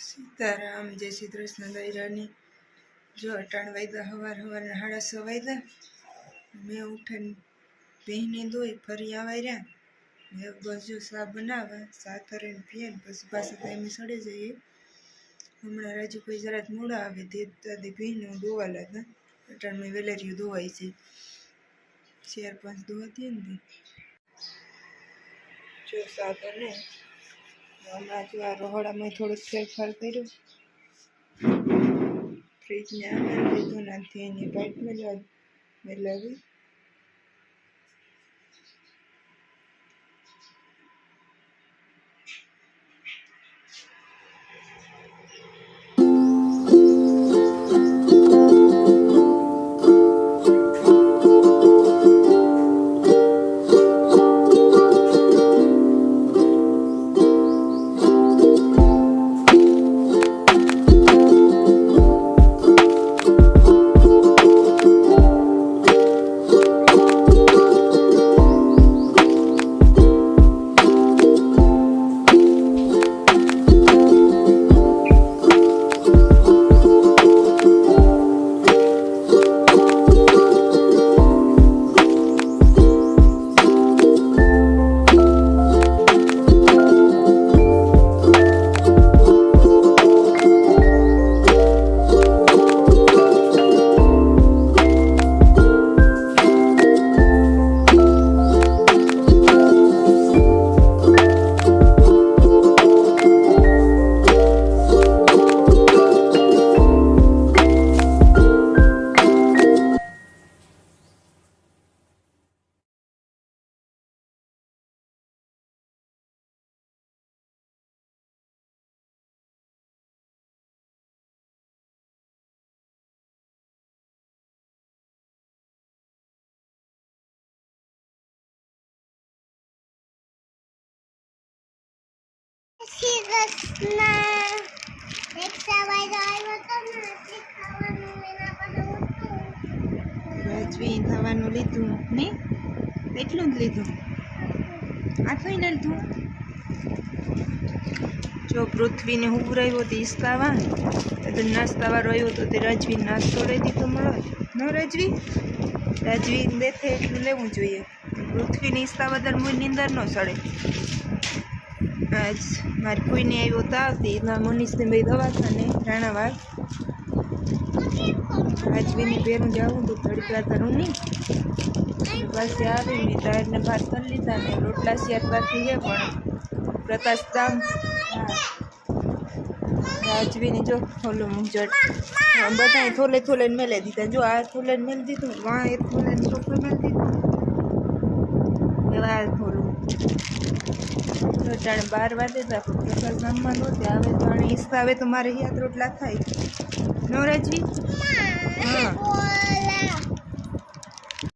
સીતારામ, જય શ્રી કૃષ્ણ દૈરાની. જો અટાણ વાગ્યા સવારના 6:30 વાગ્યા. મેં ઉઠીને ભીને ધોઈ ફરી આવા રહ્યા. એક બાજુ ચા બનાવવા, ચા કરીને પીએ ને પછી પાછા ટાઈમે સડી જઈએ. હમણાં રાજુ કોઈ જરાક મોડા આવે તે ભીને ધોવા લાગ્યા. અટાણ મેં વેલેરીયું ધોવાય છે, 4-5 ધોવાતી ને. જો ચા બને હમણાં જો આ રહોડામાં થોડોક ફેરફાર કર્યો. ફ્રીજને આમાં લીધું નથી, એની પાઇપ મેળવી. રાજવી થવાનું લીધું ને, એટલું જ લીધું. આ થઈ ને લીધું. જો પૃથ્વીને ઉભરાયો તો ઈસકાવા નાસ્તાવાળો આવ્યો તો તે રાજવી નાસ્તો લઈ દીધો મળો ન રાજવી. રાજવી દેખે એટલું લેવું જોઈએ. પૃથ્વીને ઈસકા વધારે મુની અંદર ન સડે. આજ મારી કોઈને આવ્યો તો આવતી મનીષને ભાઈ દવાખાને રાણાવાડ. રાજવીને પહેરું જાવું તો થોડીક વાર કરું નહીં. પાસે આવીને ટાયરને બહાર કરી લીધા ને રોટલા શિયાર બાકી છે પણ પ્રકાશ દામ. રાજવીને જો થોલું મુંજટ બધા થોલે થોલે મેલે દીધા. જો આ થોલે મેલી દીધું, વાં એક થોલે ચોખ્ખું મેલી દીધું. એવા થોડું જાણે 12 વાગે જ આપો પ્રકાશ ગામમાં નહોતી આવે તો આને ઈચ્છા આવે તો મારે યાદ રોટલા થાય ન રાજવી. હા